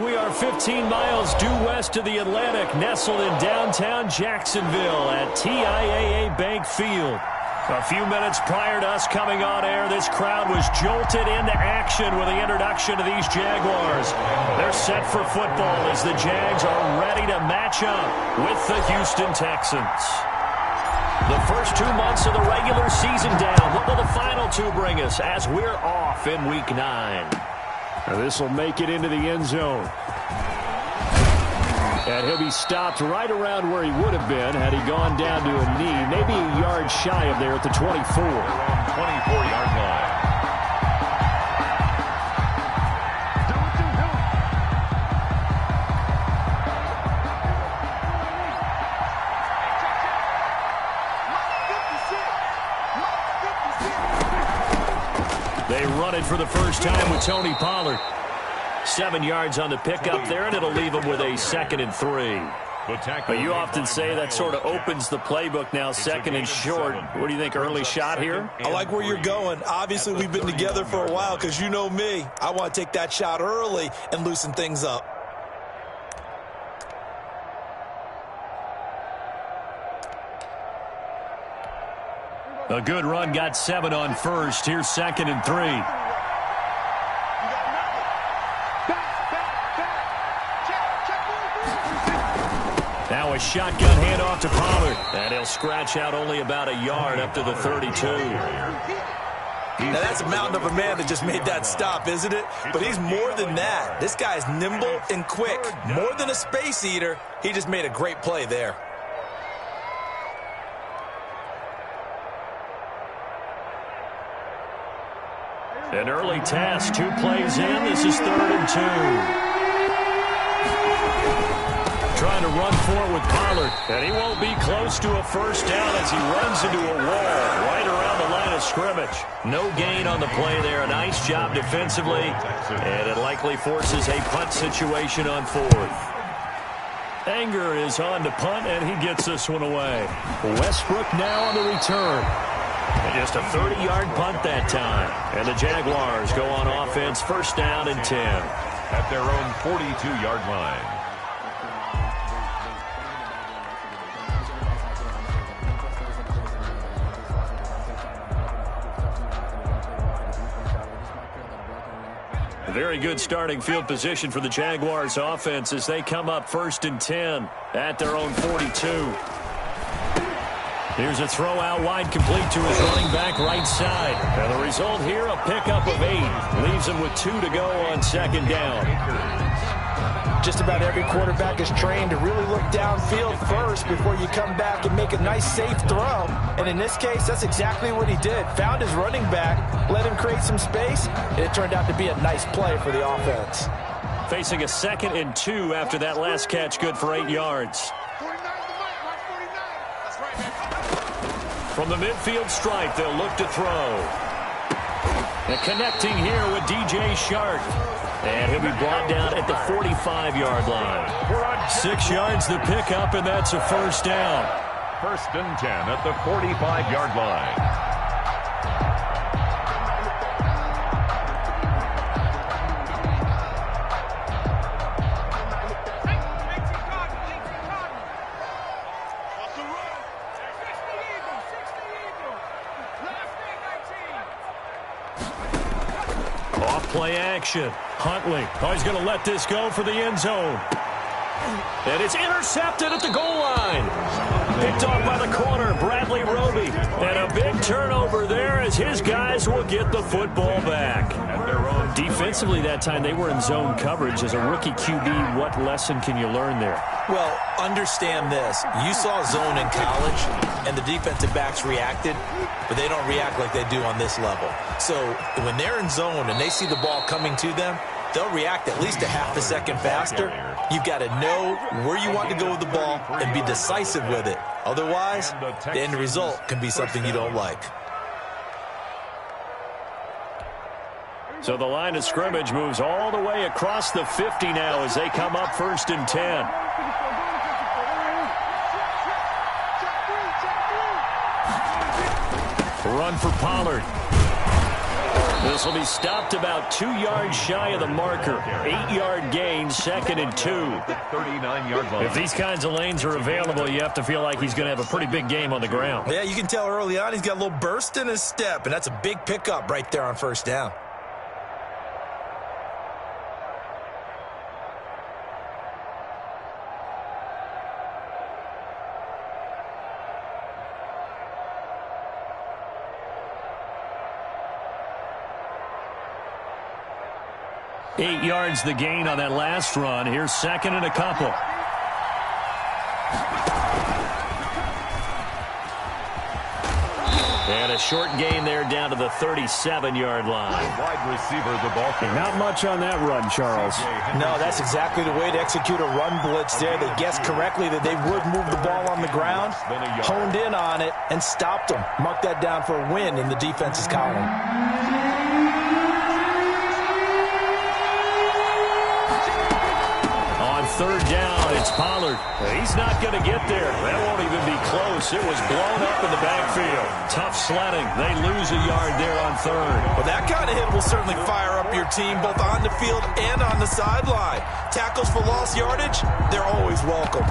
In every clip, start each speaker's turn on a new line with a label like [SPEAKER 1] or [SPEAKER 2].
[SPEAKER 1] We are 15 miles due west of the Atlantic, nestled in downtown Jacksonville at TIAA Bank Field. A few minutes prior to us coming on air, this crowd was jolted into action with the introduction of these Jaguars. They're set for football as the Jags are ready to match up with the Houston Texans. The first 2 months of the regular season down. What will the final two bring us as we're off in Week 9? This will make it into the end zone. And he'll be stopped right around where he would have been had he gone down to a knee, maybe a yard shy of there at the 24.
[SPEAKER 2] 24-yard line.
[SPEAKER 1] They run it for the first time with Tony Pollard. 7 yards on the pickup there, and it'll leave them with a 2nd and 3. But you often say that sort of opens the playbook now, 2nd and short. What do you think, early shot here?
[SPEAKER 3] I like where you're going. Obviously, we've been together for a while because you know me. I want to take that shot early and loosen things up.
[SPEAKER 1] A good run, got 7 on first. Here's 2nd and 3. Now a shotgun handoff to Pollard. And he'll scratch out only about a yard up to the 32.
[SPEAKER 3] Now that's a mountain of a man that just made that stop, isn't it? But he's more than that. This guy's nimble and quick. More than a space eater. He just made a great play there.
[SPEAKER 1] An early task, 2 plays in. This is 3rd and 2. Trying to run for it with Pollard. And he won't be close to a first down as he runs into a wall right around the line of scrimmage. No gain on the play there. A nice job defensively. And it likely forces a punt situation on 4th. Anger is on to punt, and he gets this one away. Westbrook now on the return. And just a 30-yard punt that time. And the Jaguars go on offense, first down and 10.
[SPEAKER 2] At their own 42-yard line.
[SPEAKER 1] A very good starting field position for the Jaguars offense as they come up 1st and 10 at their own 42. Here's a throw out wide, complete to his running back right side. And the result here, a pickup of 8. Leaves him with 2 to go on 2nd down.
[SPEAKER 3] Just about every quarterback is trained to really look downfield first before you come back and make a nice, safe throw. And in this case, that's exactly what he did. Found his running back, let him create some space, and it turned out to be a nice play for the offense.
[SPEAKER 1] Facing a 2nd and 2 after that last catch, good for 8 yards. From the midfield stripe, they'll look to throw. And connecting here with DJ Shark. And he'll be brought down at the 45-yard line. 6 yards the pickup, and that's a first down.
[SPEAKER 2] 1st and 10 at the 45-yard line.
[SPEAKER 1] Play action. Huntley. Oh, he's going to let this go for the end zone. And it's intercepted at the goal line. Picked off by the corner, Bradley Roby. And a big turnover there as his guys will get the football back. Defensively that time, they were in zone coverage. As a rookie QB, what lesson can you learn there?
[SPEAKER 3] Well, understand this. You saw zone in college, and the defensive backs reacted, but they don't react like they do on this level. So when they're in zone and they see the ball coming to them, they'll react at least a half a second faster. You've got to know where you want to go with the ball and be decisive with it. Otherwise, the end result can be something you don't like.
[SPEAKER 1] So the line of scrimmage moves all the way across the 50 now as they come up 1st and 10. Run for Pollard. This will be stopped about 2 yards shy of the marker. 8-yard gain, 2nd and 2.
[SPEAKER 2] 39-yard line.
[SPEAKER 1] If these kinds of lanes are available, you have to feel like he's going to have a pretty big game on the ground.
[SPEAKER 3] Yeah, you can tell early on he's got a little burst in his step, and that's a big pickup right there on first down.
[SPEAKER 1] Eight yards the gain on that last run. Here's 2nd and a couple. And a short gain there down to the 37-yard line.
[SPEAKER 2] Wide receiver, the ball carrier.
[SPEAKER 1] Not much on that run, Charles.
[SPEAKER 3] No, that's exactly the way to execute a run blitz there. They guessed correctly that they would move the ball on the ground, honed in on it, and stopped them. Mark that down for a win in the defense's column.
[SPEAKER 1] Third down, it's Pollard. He's not going to get there. That won't even be close. It was blown up in the backfield. Tough sledding. They lose a yard there on third.
[SPEAKER 3] Well, that kind of hit will certainly fire up your team both on the field and on the sideline. Tackles for lost yardage, they're always welcome.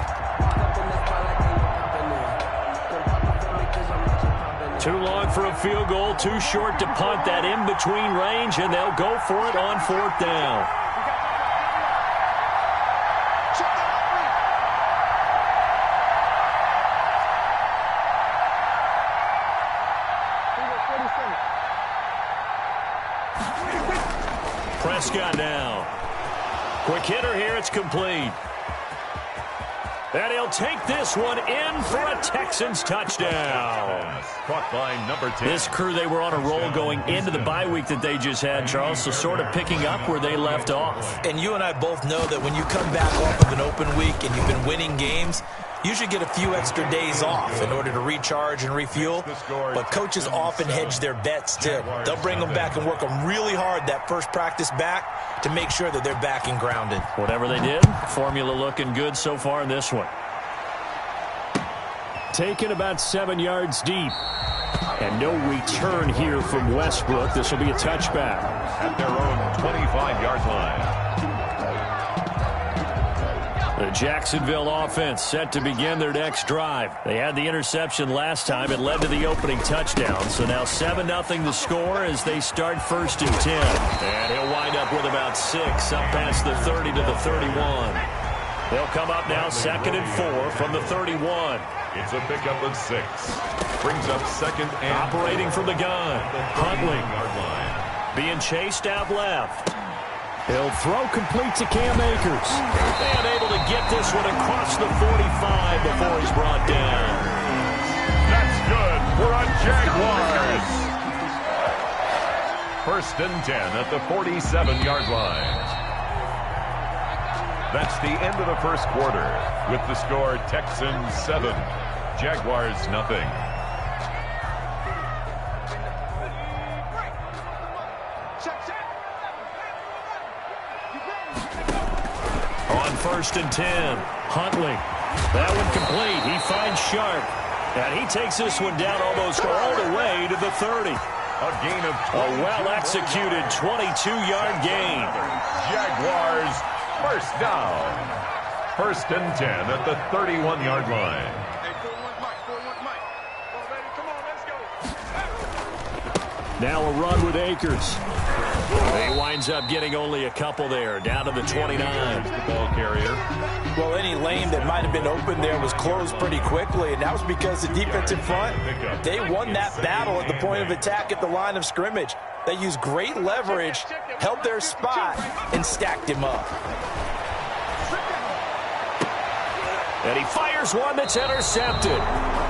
[SPEAKER 1] Too long for a field goal, too short to punt. That in-between range, and they'll go for it on 4th down. Prescott now. Quick hitter here. It's complete. And he'll take this one in for a Texans touchdown.
[SPEAKER 2] Caught by number 10.
[SPEAKER 1] This crew, they were on a roll going into the bye week that they just had, Charles, so sort of picking up where they left off.
[SPEAKER 3] And you and I both know that when you come back off of an open week and you've been winning games, you should get a few extra days off in order to recharge and refuel. But coaches often hedge their bets, too. They'll bring them back and work them really hard that first practice back to make sure that they're back and grounded.
[SPEAKER 1] Whatever they did, formula looking good so far in this one. Taken about 7 yards deep. And no return here from Westbrook. This will be a touchback.
[SPEAKER 2] At their own 25-yard line.
[SPEAKER 1] The Jacksonville offense set to begin their next drive. They had the interception last time. It led to the opening touchdown. So now 7-0 the score as they start 1st and 10. And he'll wind up with about 6 up past the 30 to the 31. They'll come up now 2nd and 4 from the 31.
[SPEAKER 2] It's a pickup of 6. Brings up 2nd and...
[SPEAKER 1] Operating from the gun. Huntley. Being chased out left. He'll throw complete to Cam Akers. And able to get this one across the 45 before he's brought down.
[SPEAKER 2] That's good for a Jaguars. 1st and 10 at the 47-yard line. That's the end of the first quarter with the score Texans 7, Jaguars nothing.
[SPEAKER 1] On 1st and 10, Huntley. That one complete. He finds Sharp. And he takes this one down almost all the way to the 30.
[SPEAKER 2] A gain of 22.
[SPEAKER 1] A well-executed 22-yard gain.
[SPEAKER 2] Jaguars first down. 1st and 10 at the 31-yard line.
[SPEAKER 1] Now a run with Akers. He winds up getting only a couple there, down to the 29.
[SPEAKER 2] The ball carrier.
[SPEAKER 3] Well, any lane that might have been open there was closed pretty quickly, and that was because the defensive front, they won that battle at the point of attack at the line of scrimmage. They used great leverage, held their spot, and stacked him up.
[SPEAKER 1] And he fires one that's intercepted.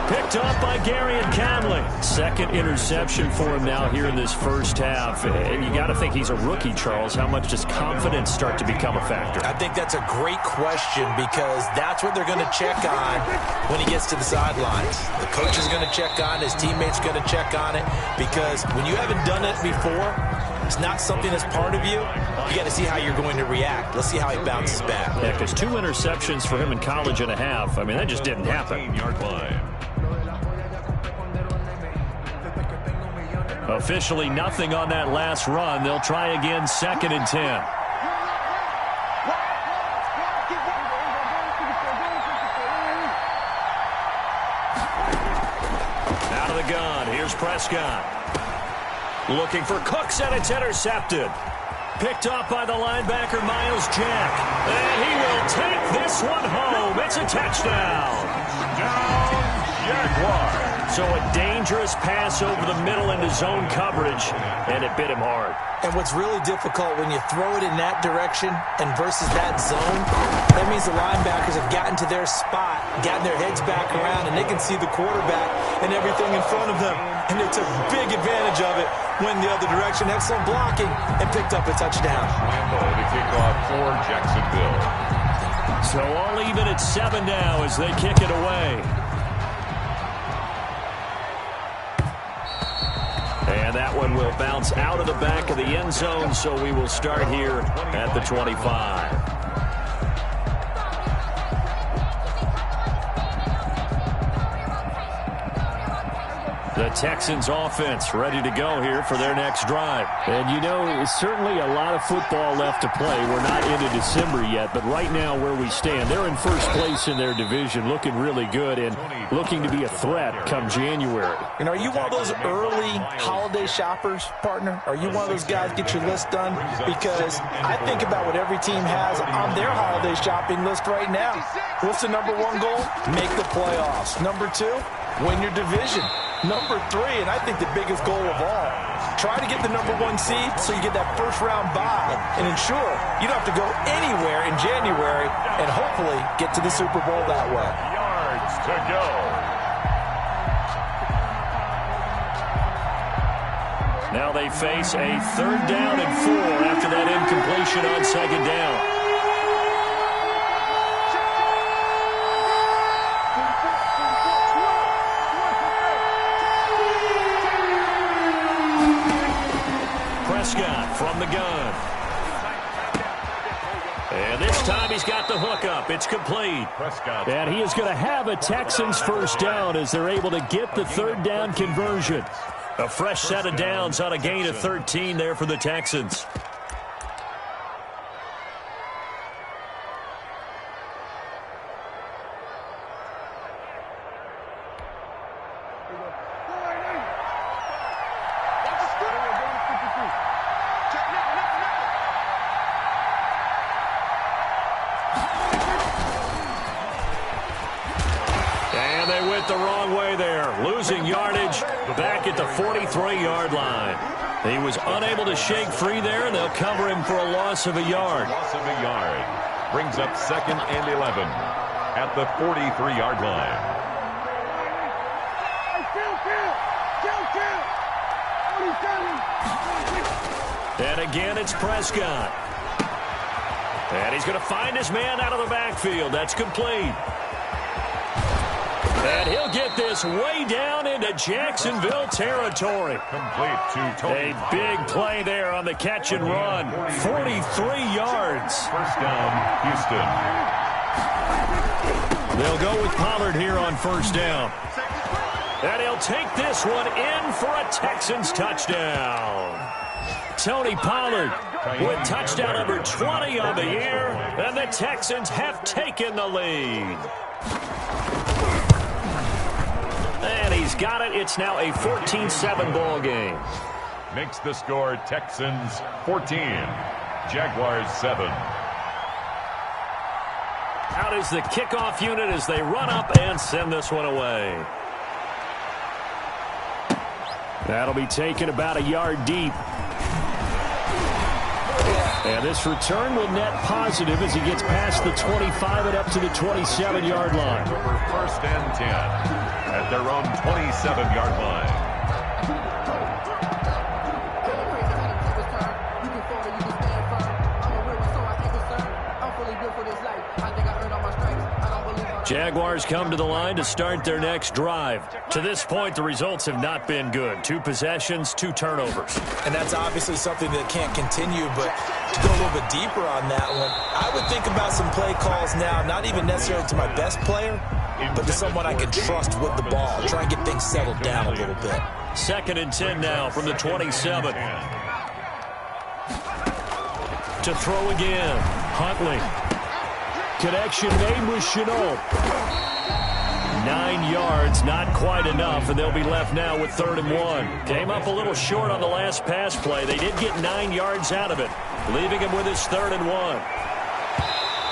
[SPEAKER 1] Picked up by Gary and Conley. 2nd interception for him now here in this first half. And you got to think he's a rookie, Charles. How much does confidence start to become a factor?
[SPEAKER 3] I think that's a great question because that's what they're going to check on when he gets to the sidelines. The coach is going to check on, his teammates going to check on it because when you haven't done it before, it's not something that's part of you. You got to see how you're going to react. Let's see how he bounces back.
[SPEAKER 1] Yeah, because 2 interceptions for him in college and a half. I mean, that just didn't happen.
[SPEAKER 2] 15-yard line.
[SPEAKER 1] Officially nothing on that last run. They'll try again, 2nd and 10. Out of the gun, here's Prescott. Looking for Cooks, and it's intercepted. Picked off by the linebacker, Miles Jack. And he will take this one home. It's a touchdown.
[SPEAKER 2] Jaguars.
[SPEAKER 1] So a dangerous pass over the middle into zone coverage, and it bit him hard.
[SPEAKER 3] And what's really difficult when you throw it in that direction and versus that zone, that means the linebackers have gotten to their spot, gotten their heads back around, and they can see the quarterback and everything in front of them. And they took big advantage of it, went the other direction, excellent blocking, and picked up a touchdown.
[SPEAKER 2] Lambo to kick off for Jacksonville.
[SPEAKER 1] So all even at 7 now as they kick it away. And that one will bounce out of the back of the end zone, so we will start here at the 25. The Texans offense ready to go here for their next drive.
[SPEAKER 4] And you know, certainly a lot of football left to play. We're not into December yet, but right now where we stand, they're in first place in their division, looking really good and looking to be a threat come January.
[SPEAKER 3] And are you one of those early holiday shoppers, partner? Are you one of those guys get your list done? Because I think about what every team has on their holiday shopping list right now. What's the number 1 goal? Make the playoffs. Number 2, win your division. Number 3, and I think the biggest goal of all, try to get the number 1 seed so you get that first-round bye and ensure you don't have to go anywhere in January and hopefully get to the Super Bowl that way.
[SPEAKER 2] Yards to go.
[SPEAKER 1] Now they face a 3rd down and 4 after that incompletion on 2nd down. Prescott from the gun. And this time he's got the hook up. It's complete.
[SPEAKER 2] Prescott.
[SPEAKER 4] And he is going to have a Texans first down as they're able to get the 3rd down conversion.
[SPEAKER 1] A fresh set of downs on a gain of 13 there for the Texans. The wrong way there, losing yardage back at the 43-yard line. He was unable to shake free there, and they'll cover him for a loss of a yard.
[SPEAKER 2] Loss of a yard. Brings up 2nd and 11 at the 43-yard line.
[SPEAKER 1] And again, it's Prescott. And he's going to find his man out of the backfield. That's complete. And he'll get this way down into Jacksonville territory.
[SPEAKER 2] Complete to Tony.
[SPEAKER 1] A big play there on the catch and run. 43 yards.
[SPEAKER 2] First down, Houston.
[SPEAKER 1] They'll go with Pollard here on first down. And he'll take this one in for a Texans touchdown. Tony Pollard with touchdown number 20 on the year. And the Texans have taken the lead. And he's got it. It's now a 14-7 ball game.
[SPEAKER 2] Makes the score Texans 14, Jaguars 7.
[SPEAKER 1] Out is the kickoff unit as they run up and send this one away.
[SPEAKER 4] That'll be taken about a yard deep. And this return will net positive as he gets past the 25 and up to the 27-yard line.
[SPEAKER 2] First and 10 at their own 27-yard line.
[SPEAKER 1] Jaguars come to the line to start their next drive. To this point, the results have not been good. 2 possessions, 2 turnovers.
[SPEAKER 3] And that's obviously something that can't continue, but to go a little bit deeper on that one, I would think about some play calls now, not even necessarily to my best player, but to someone I can trust with the ball. Try and get things settled down a little bit.
[SPEAKER 1] 2nd and 10 now from the 27. To throw again. Huntley. Connection made with Chenault. 9 yards, not quite enough, and they'll be left now with 3rd and 1. Came up a little short on the last pass play. They did get 9 yards out of it, leaving him with his 3rd and 1.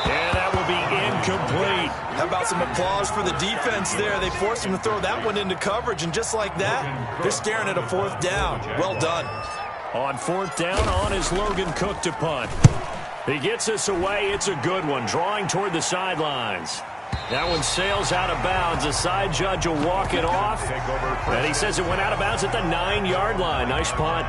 [SPEAKER 1] And that will be incomplete.
[SPEAKER 3] How about some applause for the defense there? They forced him to throw that one into coverage, and just like that, they're staring at a 4th down. Well done.
[SPEAKER 1] On 4th down, on is Logan Cook to punt. He gets us away. It's a good one, drawing toward the sidelines. That one sails out of bounds. The side judge will walk it off. And he says it went out of bounds at the 9-yard line. Nice punt.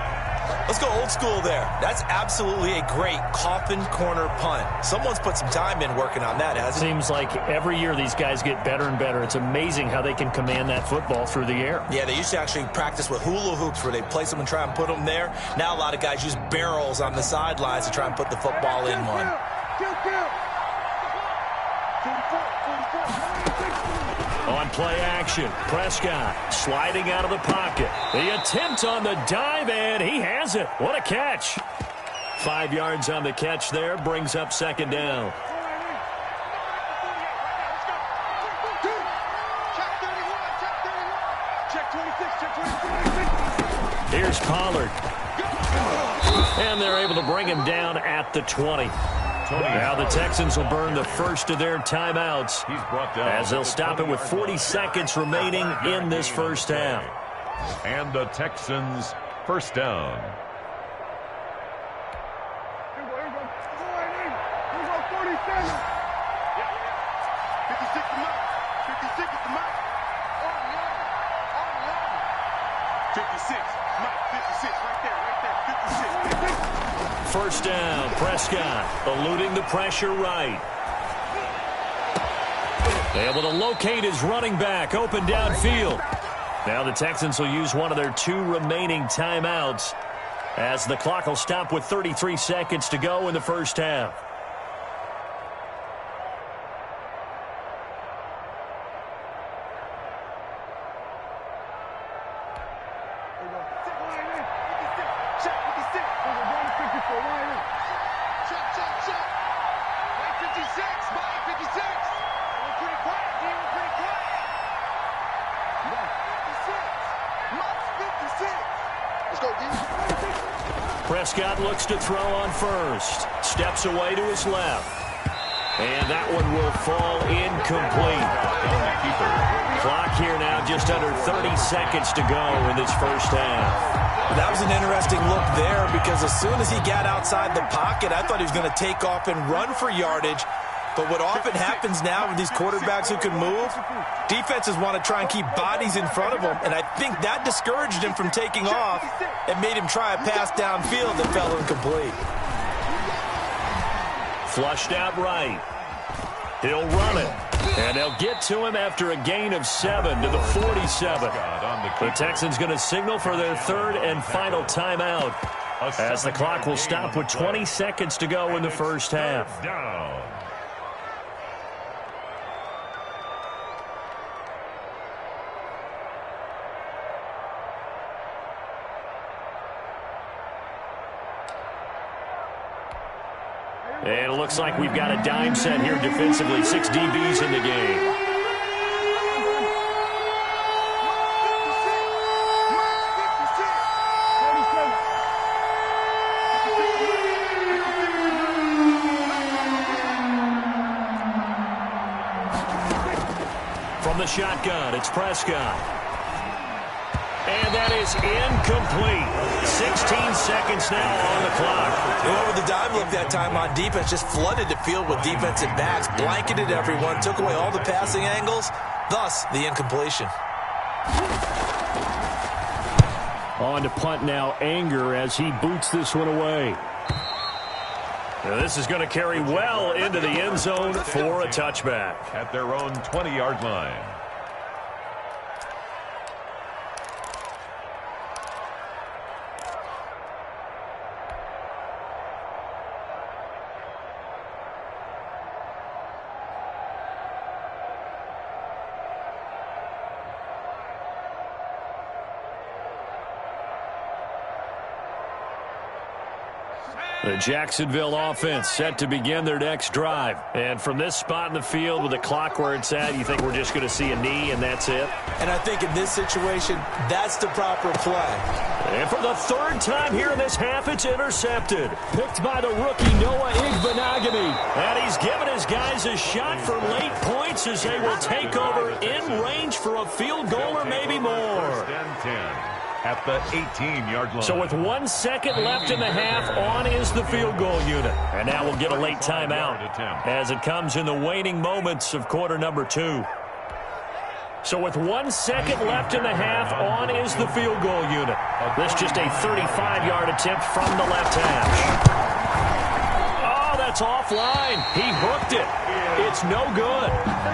[SPEAKER 3] Let's go old school there. That's absolutely a great coffin corner punt. Someone's put some time in working on that, hasn't it?
[SPEAKER 4] Seems like every year these guys get better and better. It's amazing how they can command that football through the air.
[SPEAKER 3] Yeah, they used to actually practice with hula hoops where they place them and try and put them there. Now a lot of guys use barrels on the sidelines to try and put the football in one.
[SPEAKER 1] On play action, Prescott sliding out of the pocket. The attempt on the dive, and he has it. What a catch. 5 yards on the catch there, brings up 2nd down. Here's Pollard. And they're able to bring him down at the 20. Now the Texans will burn the first of their timeouts as they'll stop it with 40 seconds remaining in this first half.
[SPEAKER 2] And the Texans first down.
[SPEAKER 1] First down, Prescott eluding the pressure right. Able to locate his running back open downfield. Now the Texans will use one of their 2 remaining timeouts as the clock will stop with 33 seconds to go in the first half. Prescott looks to throw on first. Steps away to his left. And that one will fall incomplete. Clock here now just under 30 seconds to go in this first half.
[SPEAKER 3] That was an interesting look there because as soon as he got outside the pocket, I thought he was going to take off and run for yardage. But what often happens now with these quarterbacks who can move, defenses want to try and keep bodies in front of them, and I think that discouraged him from taking off and made him try a pass downfield that fell incomplete.
[SPEAKER 1] Flushed out right. He'll run it, and they'll get to him after a gain of 7 to the 47. The Texans going to signal for their 3rd and final timeout as the clock will stop with 20 seconds to go in the first half. And it looks like we've got a dime set here defensively. 6 DBs in the game. From the shotgun, it's Prescott. And that is incomplete. 16 seconds now on the clock.
[SPEAKER 3] Whoever the dime look that time on defense just flooded the field with defensive backs, blanketed everyone, took away all the passing angles, thus the incompletion.
[SPEAKER 4] On to punt now, Anger as he boots this one away.
[SPEAKER 1] Now this is going to carry well into the end zone for a touchback.
[SPEAKER 2] At their own 20-yard line.
[SPEAKER 1] The Jacksonville offense set to begin their next drive. And from this spot in the field with the clock where it's at, you think we're just going to see a knee and that's it?
[SPEAKER 3] And I think in this situation, that's the proper play.
[SPEAKER 1] And for the third time here in this half, it's intercepted. Picked by the rookie Noah Igbenogany. And he's given his guys a shot for late points as they will take over in range for a field goal or maybe more.
[SPEAKER 2] First and 10. At the 18-yard line.
[SPEAKER 1] So with 1 second left in the half, on is the field goal unit. And now we'll get a late timeout as it comes in the waning moments of quarter number 2. So with 1 second left in the half, on is the field goal unit. This just a 35-yard attempt from the left hash. Oh, that's offline. He hooked it. It's no good.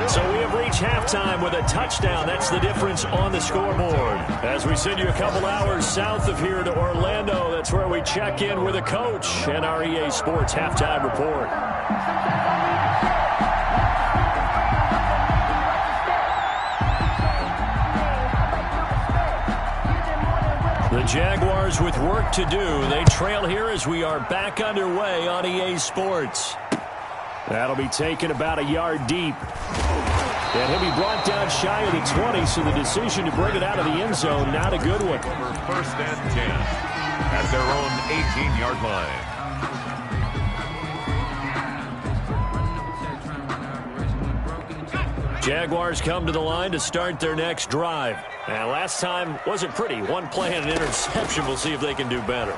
[SPEAKER 1] So we have reached halftime with a touchdown. That's the difference on the scoreboard. As we send you a couple hours south of here to Orlando, that's where we check in with a coach and our EA Sports halftime report. The Jaguars with work to do. They trail here as we are back underway on EA Sports. That'll be taken about a yard deep. And he'll be brought down shy of the 20, so the decision to bring it out of the end zone, not a good one.
[SPEAKER 2] First and 10 at their own 18-yard line.
[SPEAKER 1] Jaguars come to the line to start their next drive. And last time wasn't pretty. One play and an interception. We'll see if they can do better.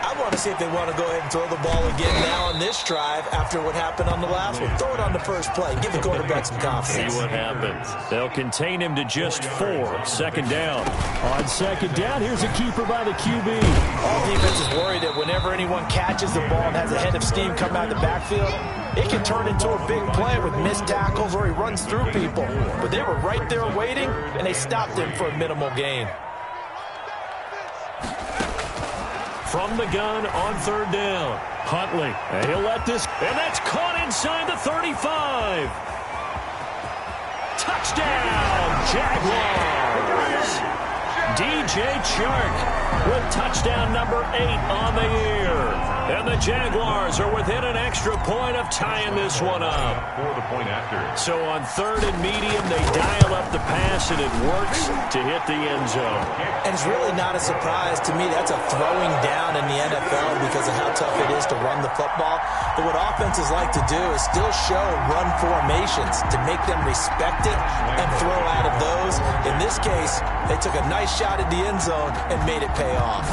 [SPEAKER 3] I want to see if they want to go ahead and throw the ball again now on this drive after what happened on the last one. Throw it on the first play. Give the quarterback some confidence.
[SPEAKER 1] See what happens. They'll contain him to just 4. Second down.
[SPEAKER 4] On second down, here's a keeper by the QB.
[SPEAKER 3] All defense is worried that whenever anyone catches the ball and has a head of steam come out of the backfield, it can turn into a big play with missed tackles or he runs through people. But they were right there waiting, and they stopped him for a minimal gain.
[SPEAKER 1] From the gun on third down. Huntley. And he'll let this. And that's caught inside the 35. Touchdown, Jaguars. DJ Chark with touchdown number 8 on the year. And the Jaguars are within an extra point of tying this one up.
[SPEAKER 2] For the point after.
[SPEAKER 1] So on third and medium, they dial up the pass, and it works to hit the end zone.
[SPEAKER 3] And it's really not a surprise to me. That's a throwing down in the NFL because of how tough it is to run the football. But what offenses like to do is still show run formations to make them respect it and throw out of those. In this case, they took a nice shot at the end zone and made it pay off.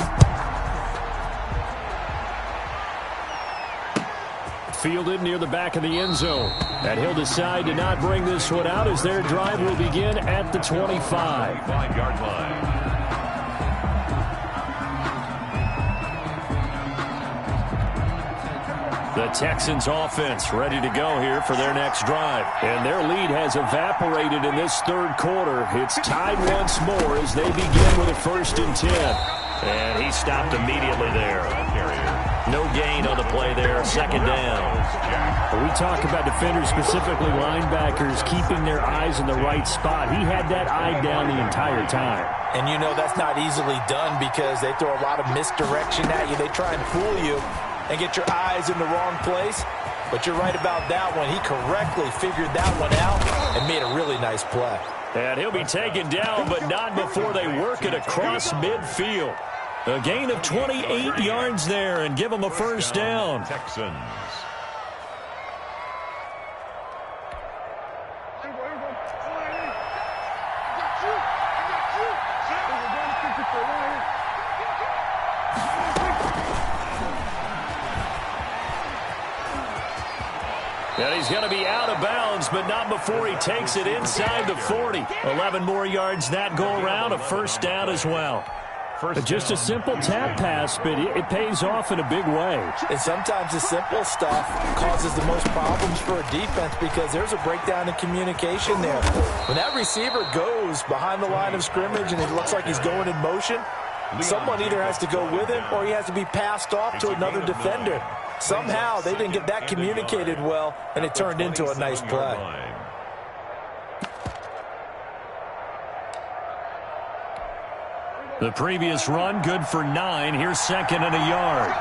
[SPEAKER 4] Fielded near the back of the end zone. And he'll decide to not bring this one out as their drive will begin at the 25.
[SPEAKER 2] 25-yard line.
[SPEAKER 1] The Texans offense ready to go here for their next drive. And their lead has evaporated in this third quarter. It's tied once more as they begin with a 1st and 10. And he stopped immediately there. No gain on the play there. Second down.
[SPEAKER 4] We talk about defenders, specifically linebackers, keeping their eyes in the right spot. He had that eye down the entire time.
[SPEAKER 3] And you know that's not easily done because they throw a lot of misdirection at you. They try and fool you and get your eyes in the wrong place. But you're right about that one. He correctly figured that one out and made a really nice play.
[SPEAKER 1] And he'll be taken down, but not before they work it across midfield. A gain of 28 yards there and give them a first down.
[SPEAKER 2] Texans.
[SPEAKER 1] And he's going to be out of bounds, but not before he takes it inside the 40. 11 more yards that go around, a first down as well.
[SPEAKER 4] Just a simple tap pass, but it pays off in a big way.
[SPEAKER 3] And sometimes the simple stuff causes the most problems for a defense because there's a breakdown in communication there. When that receiver goes behind the line of scrimmage and it looks like he's going in motion, someone either has to go with him or he has to be passed off to another defender. Somehow they didn't get that communicated well, and it turned into a nice play.
[SPEAKER 1] The previous run, good for 9. Here's second and a yard.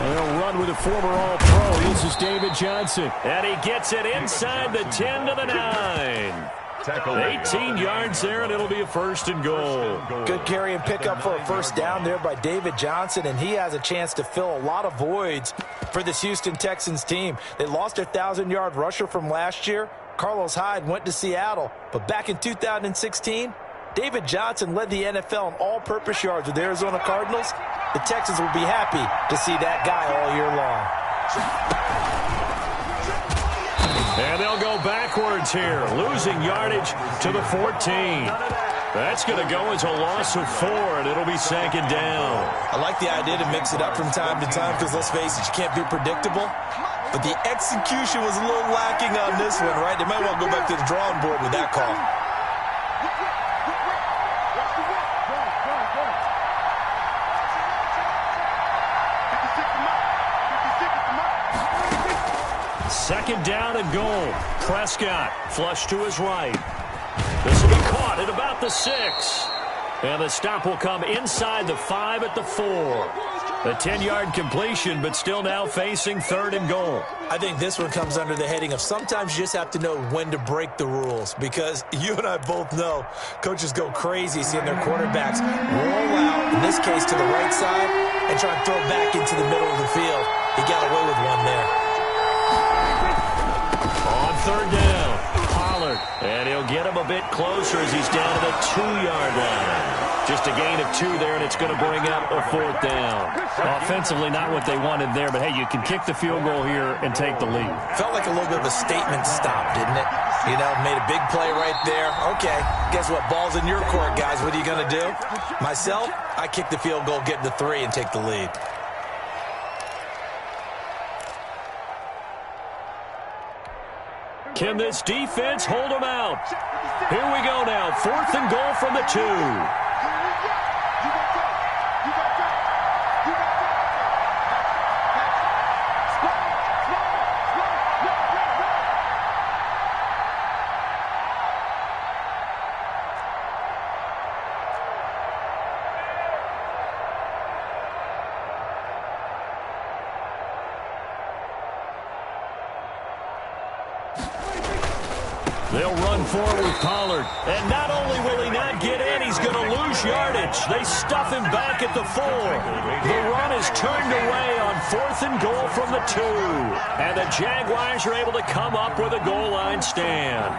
[SPEAKER 4] They'll run with a former All-Pro. This is David Johnson.
[SPEAKER 1] And he gets it inside the 10 to the 9. 18 yards there, and it'll be a 1st and goal.
[SPEAKER 3] Good carry and pickup for a first down there by David Johnson, and he has a chance to fill a lot of voids for this Houston Texans team. They lost their 1,000-yard rusher from last year. Carlos Hyde went to Seattle, but back in 2016, David Johnson led the NFL in all-purpose yards with the Arizona Cardinals. The Texans will be happy to see that guy all year long.
[SPEAKER 1] And they'll go backwards here, losing yardage to the 14. That's going to go as a loss of 4, and it'll be 2nd down.
[SPEAKER 3] I like the idea to mix it up from time to time because, let's face it, you can't be predictable. But the execution was a little lacking on this one, right? They might want to go back to the drawing board with that call.
[SPEAKER 1] Second down and goal. Prescott flush to his right. This will be caught at about the 6. And the stop will come inside the 5 at the 4. A 10-yard completion, but still now facing 3rd and goal.
[SPEAKER 3] I think this one comes under the heading of sometimes you just have to know when to break the rules, because you and I both know coaches go crazy seeing their quarterbacks roll out, in this case to the right side, and try and throw it back into the middle of the field. He got away with one there.
[SPEAKER 1] On 3rd down, Pollard, and he'll get him a bit closer as he's down to the 2-yard line. Just a gain of 2 there, and it's going to bring up a 4th down. Offensively, not what they wanted there, but hey, you can kick the field goal here and take the lead.
[SPEAKER 3] Felt like a little bit of a statement stop, didn't it? You know, made a big play right there. Okay, guess what? Ball's in your court, guys. What are you going to do? Myself, I kick the field goal, get the 3, and take the lead.
[SPEAKER 1] Can this defense hold them out? Here we go now. 4th and goal from the 2. They'll run forward with Pollard. And not only will he not get in, he's going to lose yardage. They stuff him back at the 4. The run is turned away on 4th and goal from the 2. And the Jaguars are able to come up with a goal line stand.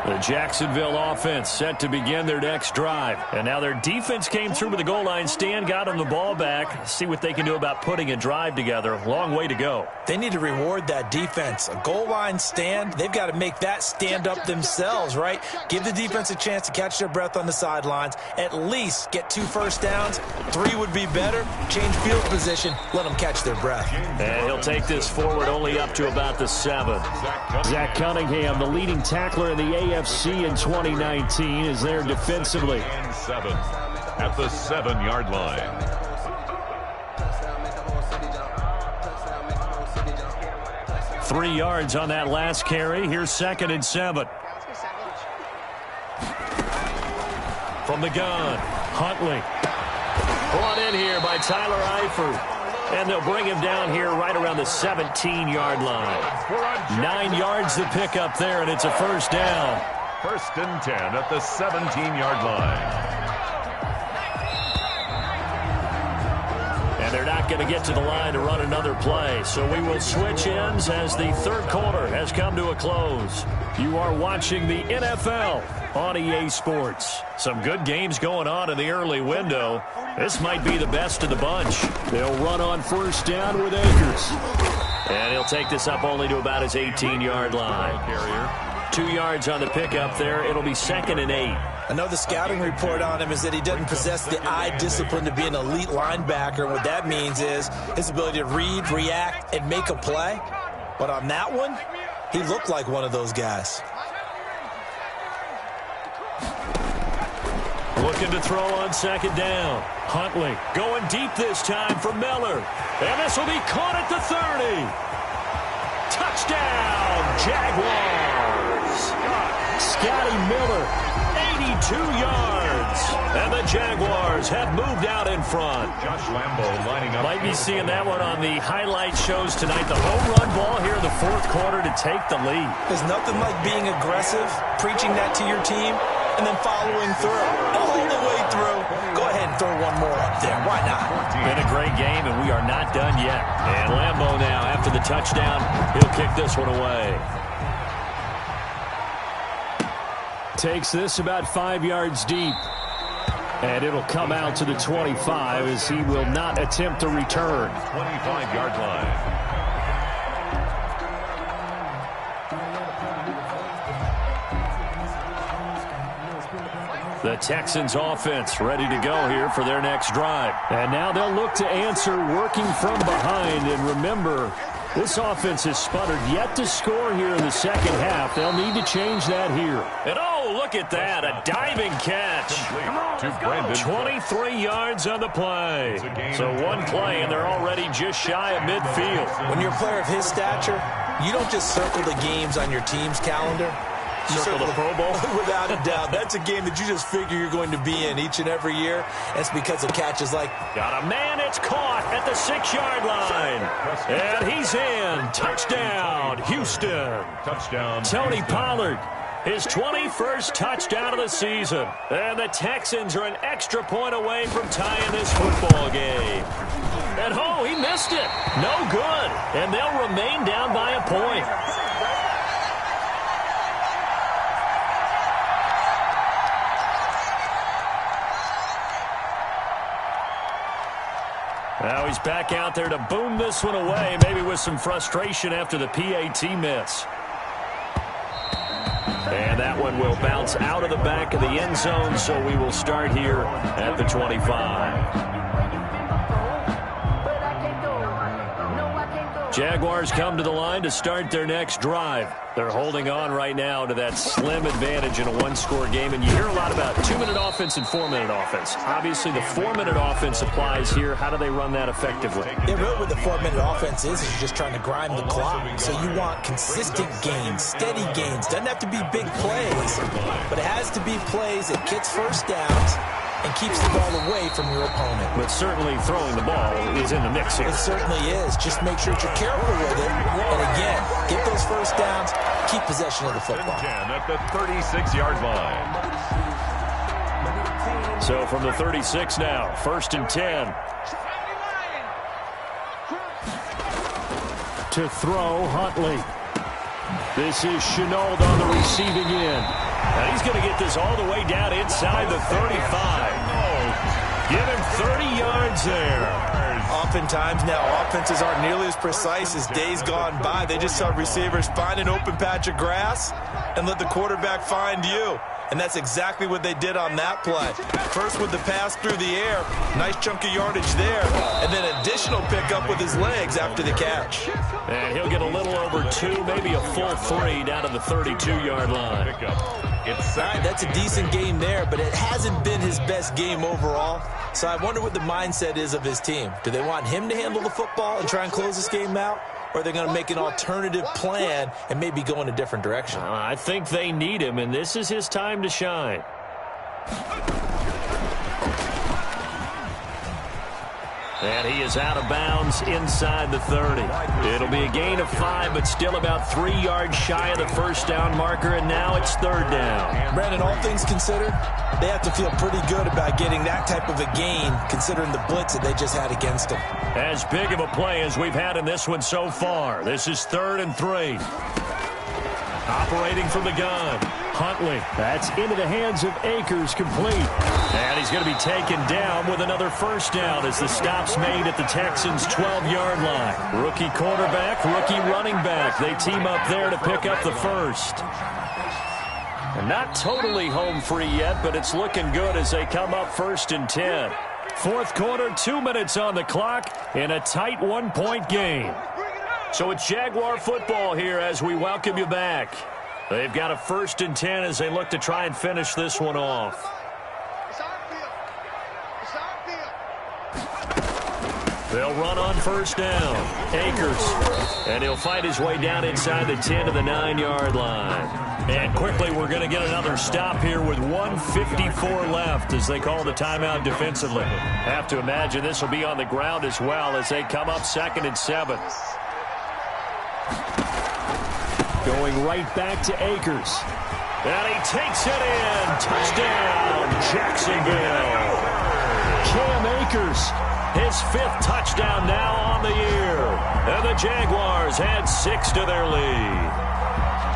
[SPEAKER 1] The Jacksonville offense set to begin their next drive. And now their defense came through with a goal line stand, got them the ball back. See what they can do about putting a drive together. Long way to go.
[SPEAKER 3] They need to reward that defense. A goal line stand, they've got to make that stand up themselves, right? Give the defense a chance to catch their breath on the sidelines. At least get 2 first downs. 3 would be better. Change field position. Let them catch their breath.
[SPEAKER 1] And he'll take this forward only up to about the 7.
[SPEAKER 4] Zach Cunningham, the leading tackler in the AFC in 2019, is there defensively.
[SPEAKER 2] 7 at the 7-yard line.
[SPEAKER 1] Three yards on that last carry. Here's 2nd and 7. From the gun, Huntley. Brought in here by Tyler Eifert. And they'll bring him down here right around the 17-yard line. 9 yards to pick up there, and it's a 1st down.
[SPEAKER 2] 1st and 10 at the 17-yard line.
[SPEAKER 1] And they're not going to get to the line to run another play. So we will switch ends as the 3rd quarter has come to a close. You are watching the NFL on EA Sports. Some good games going on in the early window. This might be the best of the bunch.
[SPEAKER 4] They'll run on 1st down with Akers.
[SPEAKER 1] And he'll take this up only to about his 18-yard line. 2 yards on the pickup there. It'll be 2nd and 8.
[SPEAKER 3] I know the scouting report on him is that he doesn't possess the eye discipline to be an elite linebacker. And what that means is his ability to read, react, and make a play. But on that one, he looked like one of those guys.
[SPEAKER 1] Looking to throw on 2nd down. Huntley going deep this time for Miller. And this will be caught at the 30. Touchdown, Jaguars. Scotty Miller, 8 yards. And the Jaguars have moved out in front.
[SPEAKER 2] Josh Lambo lining up.
[SPEAKER 1] Might be seeing that one on the highlight shows tonight. The home run ball here in the fourth quarter to take the lead.
[SPEAKER 3] There's nothing like being aggressive, preaching that to your team, and then following through. All the way through. Go ahead and throw one more up there. Why not?
[SPEAKER 1] Been a great game, and we are not done yet. And Lambo now, after the touchdown, he'll kick this one away.
[SPEAKER 4] Takes this about 5 yards deep. And it'll come out to the 25 as he will not attempt a return.
[SPEAKER 2] 25-yard line.
[SPEAKER 1] The Texans offense ready to go here for their next drive.
[SPEAKER 4] And now they'll look to answer working from behind. And remember, this offense has sputtered yet to score here in the second half. They'll need to change that here.
[SPEAKER 1] And oh, look at that, a diving catch.
[SPEAKER 2] To Brandon.
[SPEAKER 1] 23 yards on the play. So one play, and they're already just shy of midfield.
[SPEAKER 3] When you're a player of his stature, you don't just circle the games on your team's calendar. You
[SPEAKER 1] Circle the Pro Bowl?
[SPEAKER 3] Without a doubt. That's a game that you just figure you're going to be in each and every year. That's because of catches like...
[SPEAKER 1] Got a man, it's caught at the 6-yard line. And he's in. Touchdown, Houston.
[SPEAKER 2] Touchdown.
[SPEAKER 1] Tony Pollard, his 21st touchdown of the season. And the Texans are an extra point away from tying this football game. And oh, he missed it. No good. And they'll remain down by a point. Now he's back out there to boom this one away, maybe with some frustration after the PAT miss. And that one will bounce out of the back of the end zone, so we will start here at the 25. Jaguars come to the line to start their next drive. They're holding on right now to that slim advantage in a one-score game. And you hear a lot about 2-minute offense and 4-minute offense. Obviously, the 4-minute offense applies here. How do they run that effectively?
[SPEAKER 3] Yeah, really what the 4-minute offense is you're just trying to grind the clock. So you want consistent gains, steady gains. Doesn't have to be big plays, but it has to be plays that gets first downs and keeps the ball away from your opponent.
[SPEAKER 1] But certainly throwing the ball is in the mix here.
[SPEAKER 3] It certainly is. Just make sure that you're careful with it. And again, get those first downs, keep possession of the football.
[SPEAKER 2] 10 at the 36-yard line.
[SPEAKER 1] So from the 36 now, 1st and 10.
[SPEAKER 4] To throw, Huntley. This is Chenault on the receiving end.
[SPEAKER 1] Now he's going to get this all the way down inside the 35. Give him 30 yards there.
[SPEAKER 3] Oftentimes now, offenses aren't nearly as precise as days gone by. They just saw receivers find an open patch of grass and let the quarterback find you. And that's exactly what they did on that play. First with the pass through the air, nice chunk of yardage there, and then additional pickup with his legs after the catch.
[SPEAKER 1] And he'll get a little over 2, maybe a full 3 down to the 32-yard line.
[SPEAKER 3] All right, that's a decent game there, but it hasn't been his best game overall. So I wonder what the mindset is of his team. Do they want him to handle the football and try and close this game out? Or are they going to make an alternative plan and maybe go in a different direction?
[SPEAKER 1] I think they need him, and this is his time to shine. And he is out of bounds inside the 30. It'll be a gain of 5, but still about 3 yards shy of the first down marker, and now it's 3rd down.
[SPEAKER 3] Brandon, all things considered, they have to feel pretty good about getting that type of a gain, considering the blitz that they just had against them.
[SPEAKER 1] As big of a play as we've had in this one so far. This is 3rd and 3. Operating from the gun.
[SPEAKER 4] Huntley. That's into the hands of Akers, complete.
[SPEAKER 1] And he's going to be taken down with another first down as the stop's made at the Texans' 12-yard line. Rookie quarterback, rookie running back. They team up there to pick up the first. And not totally home free yet, but it's looking good as they come up 1st and 10. Fourth quarter, 2 minutes on the clock in a tight 1-point game. So it's Jaguar football here as we welcome you back. They've got a 1st and 10 as they look to try and finish this one off. They'll run on first down. Akers. And he'll fight his way down inside the 10 to the 9-yard line. And quickly, we're going to get another stop here with 1:54 left as they call the timeout defensively. Have to imagine this will be on the ground as well as they come up 2nd and 7. Going right back to Akers. And he takes it in. Touchdown, Jacksonville. Cam Akers, his 5th touchdown now on the year. And the Jaguars add 6 to their lead.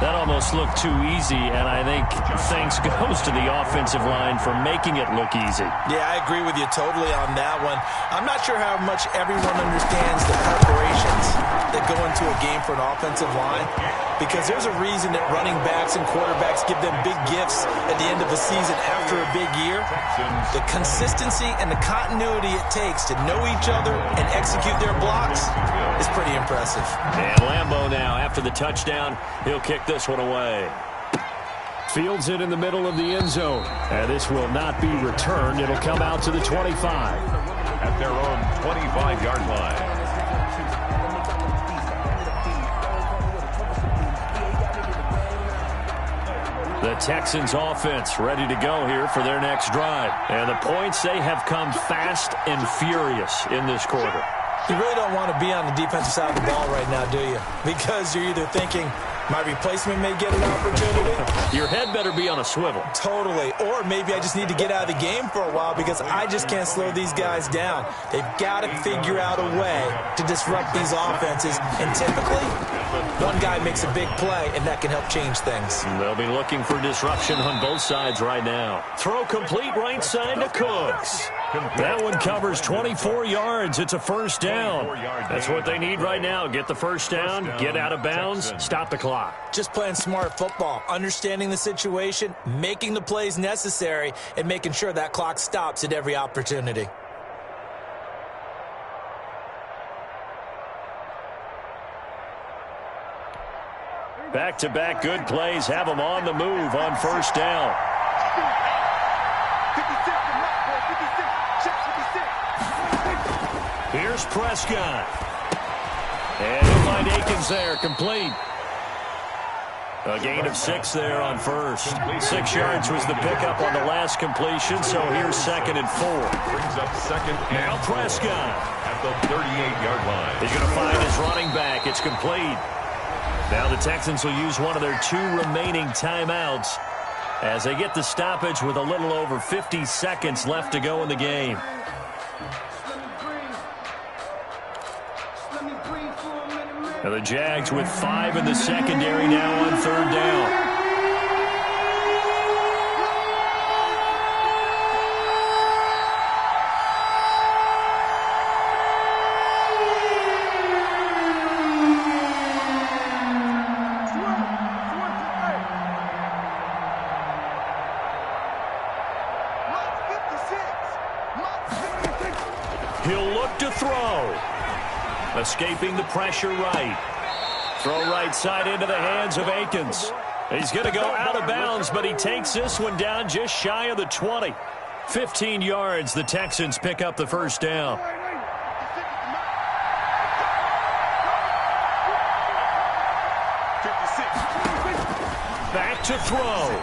[SPEAKER 1] That almost looked too easy, and I think thanks goes to the offensive line for making it look easy.
[SPEAKER 3] Yeah, I agree with you totally on that one. I'm not sure how much everyone understands the preparations that go into a game for an offensive line, because there's a reason that running backs and quarterbacks give them big gifts at the end of the season after a big year. The consistency and the continuity it takes to know each other and execute their blocks is pretty impressive.
[SPEAKER 1] And Lambeau now, after the touchdown, he'll kick this one away.
[SPEAKER 4] Fields it in the middle of the end zone. And this will not be returned. It'll come out to the 25.
[SPEAKER 2] At their own 25-yard line.
[SPEAKER 1] The Texans offense ready to go here for their next drive. And the points, they have come fast and furious in this quarter.
[SPEAKER 3] You really don't want to be on the defensive side of the ball right now, do you? Because you're either thinking, my replacement may get an opportunity.
[SPEAKER 1] Your head better be on a swivel.
[SPEAKER 3] Totally. Or maybe I just need to get out of the game for a while because I just can't slow these guys down. They've got to figure out a way to disrupt these offenses. And typically, one guy makes a big play, and that can help change things.
[SPEAKER 1] They'll be looking for disruption on both sides right now. Throw complete right side to Cooks. That one covers 24 yards. It's a first down. That's what they need right now. Get the first down, get out of bounds, stop the clock.
[SPEAKER 3] Just playing smart football, understanding the situation, making the plays necessary, and making sure that clock stops at every opportunity.
[SPEAKER 1] Back-to-back good plays have them on the move on first down. Here's Prescott. And he'll find Akins there, complete. A gain of 6 there on first. 6 yards was the pickup on the last completion, so here's 2nd and 4.
[SPEAKER 2] Brings up 2nd and
[SPEAKER 1] Now Prescott.
[SPEAKER 2] at the 38-yard line.
[SPEAKER 1] He's going to find his running back. It's complete. Now the Texans will use one of their 2 remaining timeouts as they get the stoppage with a little over 50 seconds left to go in the game. Now the Jags with 5 in the secondary now on third down. He'll look to throw. Escaping the pressure right. Throw right side into the hands of Akins. He's going to go out of bounds, but he takes this one down just shy of the 20. 15 yards, the Texans pick up the first down. Back to throw.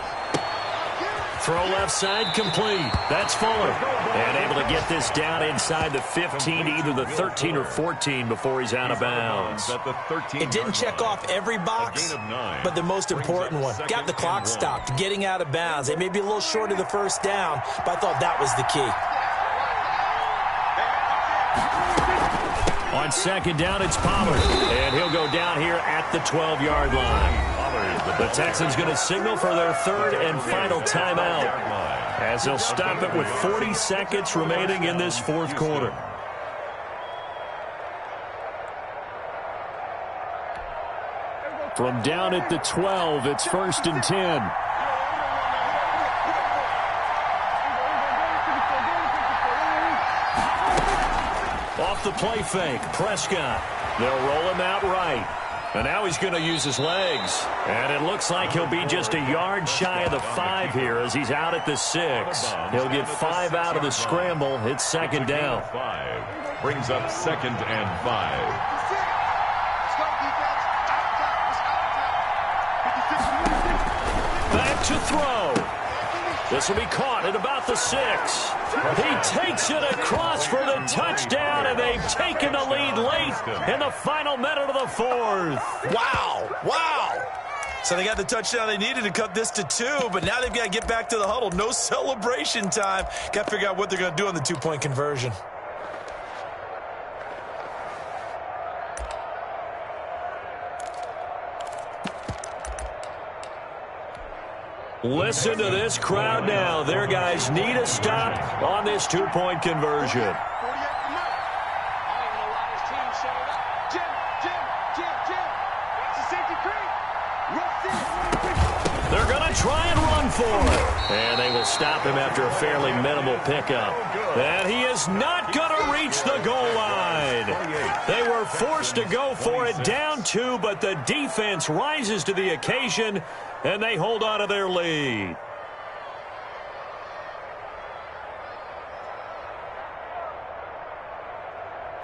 [SPEAKER 1] Throw left side complete. That's Fuller. And able to get this down inside the 15, either the 13 or 14 before he's out of bounds.
[SPEAKER 3] It didn't check off every box, but the most important one. Got the clock stopped, getting out of bounds. They may be a little short of the first down, but I thought that was the key.
[SPEAKER 1] On second down, it's Pollard. And he'll go down here at the 12-yard line. The Texans going to signal for their 3rd and final timeout as they'll stop it with 40 seconds remaining in this 4th quarter. From down at the 12, it's 1st and 10. Off the play fake, Prescott. They'll roll him out right. And now he's going to use his legs. And it looks like he'll be just a yard shy of the 5 here as he's out at the 6. He'll get 5 out of the scramble. It's 2nd down.
[SPEAKER 2] 5 brings up 2nd and 5.
[SPEAKER 1] back to throw. This will be caught at about the 6. He takes it across for the touchdown, and they've taken the lead late in the final minute of the 4th.
[SPEAKER 3] Wow. Wow. So they got the touchdown they needed to cut this to 2, but now they've got to get back to the huddle. No celebration time. Got to figure out what they're going to do on the 2-point conversion.
[SPEAKER 1] Listen to this crowd now. Their guys need a stop on this 2-point conversion. They're going to try and run for it. And they will stop him after a fairly minimal pickup. And he is not going to reach the goal line. They were forced to go for it down 2, but the defense rises to the occasion, and they hold on to their lead.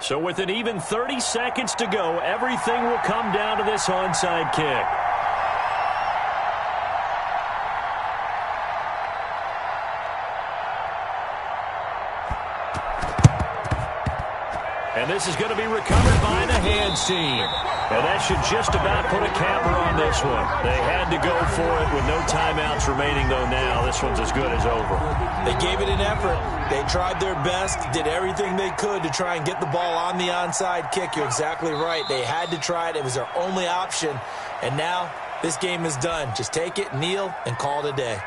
[SPEAKER 1] So with an even 30 seconds to go, everything will come down to this onside kick. And this is going to be recovered by the hands team. And that should just about put a capper on this one. They had to go for it with no timeouts remaining, though now this one's as good as over.
[SPEAKER 3] They gave it an effort. They tried their best, did everything they could to try and get the ball on the onside kick. You're exactly right. They had to try it. It was their only option. And now this game is done. Just take it, kneel, and call it a day.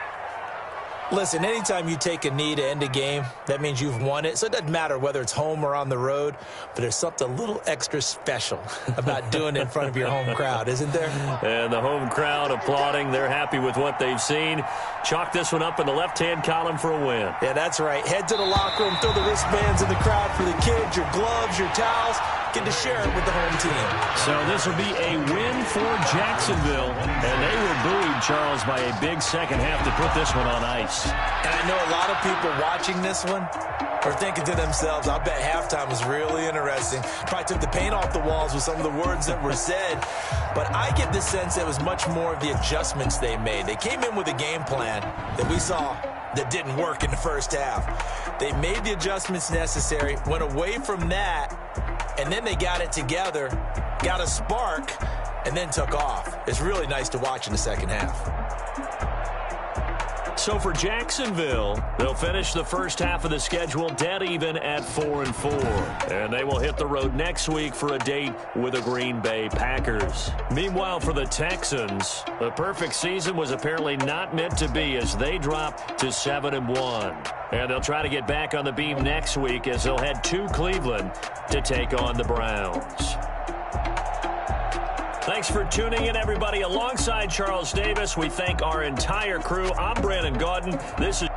[SPEAKER 3] Listen, anytime you take a knee to end a game, that means you've won it. So it doesn't matter whether it's home or on the road, but there's something a little extra special about doing it in front of your home crowd, isn't there?
[SPEAKER 1] And the home crowd applauding. They're happy with what they've seen. Chalk this one up in the left-hand column for a win.
[SPEAKER 3] Yeah, that's right. Head to the locker room, throw the wristbands in the crowd for the kids, your gloves, your towels. Get to share it with the home team.
[SPEAKER 1] So this will be a win for Jacksonville. And they were buoyed, Charles, by a big second half to put this one on ice.
[SPEAKER 3] And I know a lot of people watching this one are thinking to themselves, I bet halftime was really interesting. Probably took the paint off the walls with some of the words that were said. But I get the sense it was much more of the adjustments they made. They came in with a game plan that we saw that didn't work in the first half. They made the adjustments necessary, went away from that, and then they got it together, got a spark, and then took off. It's really nice to watch in the second half.
[SPEAKER 1] So for Jacksonville, they'll finish the first half of the schedule dead even at 4-4. And they will hit the road next week for a date with the Green Bay Packers. Meanwhile, for the Texans, the perfect season was apparently not meant to be as they drop to 7-1. And they'll try to get back on the beam next week as they'll head to Cleveland to take on the Browns. Thanks for tuning in, everybody. Alongside Charles Davis, we thank our entire crew. I'm Brandon Gaudin. This is...